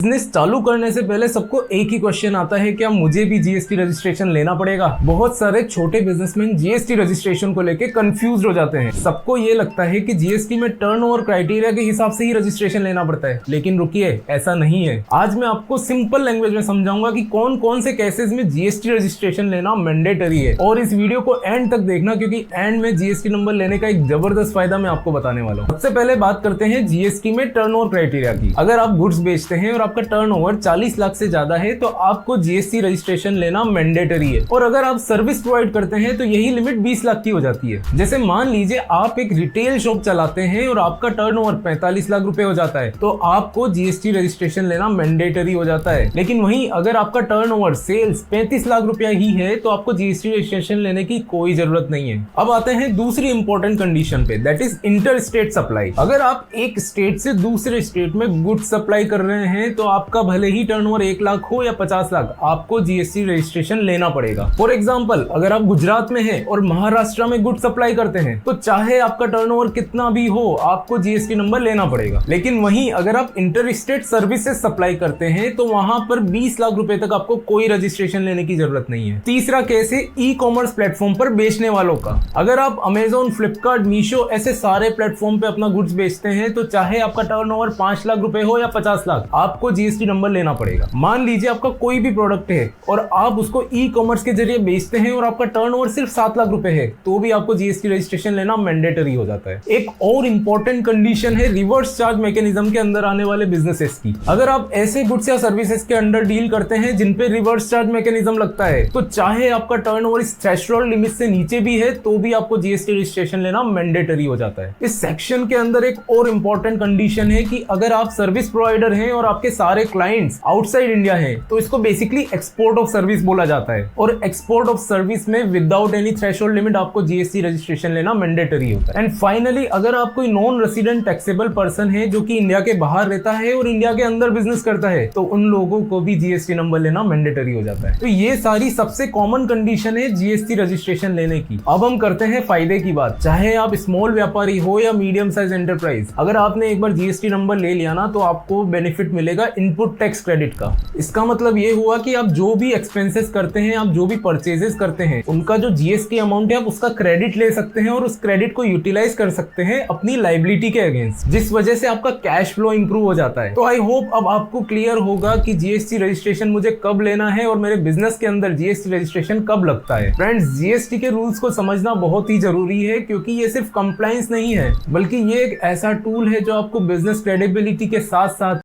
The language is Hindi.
बिजनेस चालू करने से पहले सबको एक ही क्वेश्चन आता है, क्या मुझे भी जीएसटी रजिस्ट्रेशन लेना पड़ेगा। बहुत सारे छोटे बिजनेसमैन जीएसटी रजिस्ट्रेशन को लेके कंफ्यूज हो जाते हैं। सबको ये लगता है कि जीएसटी में टर्नओवर क्राइटेरिया के हिसाब से ही रजिस्ट्रेशन लेना पड़ता है, लेकिन रुकिए, ऐसा नहीं है। आज मैं आपको सिंपल लैंग्वेज में समझाऊंगा कि कौन कौन से केसेस में जीएसटी रजिस्ट्रेशन लेना मैंडेटरी है। और इस वीडियो को एंड तक देखना, क्योंकि एंड में जीएसटी नंबर लेने का एक जबरदस्त फायदा मैं आपको बताने वाला हूँ। सबसे पहले बात करते हैं जीएसटी में टर्नओवर क्राइटेरिया की। अगर आप गुड्स बेचते हैं और आपका टर्नओवर 40 लाख से ज्यादा है तो आपको जीएसटी रजिस्ट्रेशन लेना मैंडेटरी है। और अगर आप सर्विस प्रोवाइड करते हैं तो यही लिमिट 20 लाख की हो जाती है। जैसे मान लीजिए आप एक रिटेल शॉप चलाते हैं और आपका टर्नओवर 45 लाख रुपए हो जाता है तो आपको जीएसटी रजिस्ट्रेशन लेना मैंडेटरी हो जाता है। लेकिन वहीं अगर आपका टर्नओवर सेल्स 35 लाख रुपया ही है तो आपको जीएसटी रजिस्ट्रेशन लेने की कोई जरूरत नहीं है। अब आते हैं दूसरी इंपॉर्टेंट कंडीशन पे, that is inter state supply. अगर आप एक स्टेट से दूसरे स्टेट में गुड्स सप्लाई कर रहे हैं तो आपका भले ही टर्नओवर 1 लाख हो या 50 लाख, आपको जीएसटी रजिस्ट्रेशन लेना पड़ेगा। फॉर एग्जांपल, अगर आप गुजरात में हैं और महाराष्ट्र में गुड्स सप्लाई करते हैं तो चाहे आपका टर्नओवर कितना भी हो, आपको जीएसटी नंबर लेना पड़ेगा। लेकिन वहीं अगर आप इंटर स्टेट सर्विसेज सप्लाई करते हैं तो वहां पर 20 लाख रुपए तक आपको कोई रजिस्ट्रेशन लेने की जरूरत नहीं है। तीसरा केस है ई कॉमर्स प्लेटफॉर्म पर बेचने वालों का। अगर आप अमेजोन, फ्लिपकार्ट, मीशो ऐसे सारे प्लेटफॉर्म पे अपना गुड्स बेचते हैं तो चाहे आपका टर्नओवर 5 लाख रुपए हो या 50 लाख, आपको जीएसटी नंबर लेना पड़ेगा। मान लीजिए आपका कोई भी प्रोडक्ट है और आप उसको ई कॉमर्स के जरिए बेचते हैं और आपका टर्नओवर सिर्फ 7 लाख रुपए है तो भी आपको जीएसटी रजिस्ट्रेशन लेना मैंडेटरी हो जाता है। एक और इंपॉर्टेंट कंडीशन है रिवर्स चार्ज मैकेनिज्म के अंदर आने वाले बिजनेसेस की। अगर आप ऐसे गुड्स या सर्विसेज के अंडर डील करते हैं जिन पे रिवर्स चार्ज मैकेनिज्म लगता है तो चाहे आपका टर्नओवर इस थ्रेशोल्ड लिमिट से नीचे भी है तो भी आपको जीएसटी रजिस्ट्रेशन लेना मैंडेटरी हो जाता है। इस सेक्शन के अंदर एक और इंपॉर्टेंट कंडीशन है कि अगर आप सर्विस प्रोवाइडर हैं और आपके सारे क्लाइंट्स आउटसाइड इंडिया है तो इसको बेसिकली एक्सपोर्ट ऑफ सर्विस बोला जाता है। और एक्सपोर्ट ऑफ सर्विस में विदाउट एनी थ्रेशोल्ड लिमिट आपको जीएसटी रजिस्ट्रेशन लेना मैंडेटरी होता है। एंड फाइनली, अगर आप कोई नॉन रेसिडेंट टैक्सेबल पर्सन है जो कि इंडिया के बाहर रहता है और इंडिया के अंदर बिजनेस करता है तो उन लोगों को भी जीएसटी नंबर लेना मैंडेटरी हो जाता है। तो ये सारी सबसे कॉमन कंडीशन है जीएसटी रजिस्ट्रेशन लेने की। अब हम करते हैं फायदे की बात। चाहे आप स्मॉल व्यापारी हो या मीडियम साइज एंटरप्राइज, अगर आपने एक बार जीएसटी नंबर ले लिया ना तो आपको बेनिफिट मिलेगा इनपुट टैक्स क्रेडिट का। इसका मतलब ये हुआ कि आप जो भी एक्सपेंसेस करते हैं, आप जो भी परचेजेस करते हैं, उनका जो जीएसटी अमाउंट है आप उसका क्रेडिट ले सकते हैं और उस क्रेडिट को यूटिलाइज कर सकते हैं अपनी लायबिलिटी के अगेंस्ट, जिस वजह से आपका कैश फ्लो इंप्रूव हो जाता है। तो आई होप अब आपको क्लियर होगा कि जीएसटी रजिस्ट्रेशन मुझे कब लेना है और मेरे बिजनेस के अंदर जीएसटी रजिस्ट्रेशन कब लगता है। फ्रेंड्स, जीएसटी के रूल्स को समझना बहुत ही जरूरी है क्योंकि ये सिर्फ कंप्लायंस नहीं है बल्कि ये एक ऐसा टूल है जो आपको बिजनेस क्रेडिबिलिटी के साथ साथ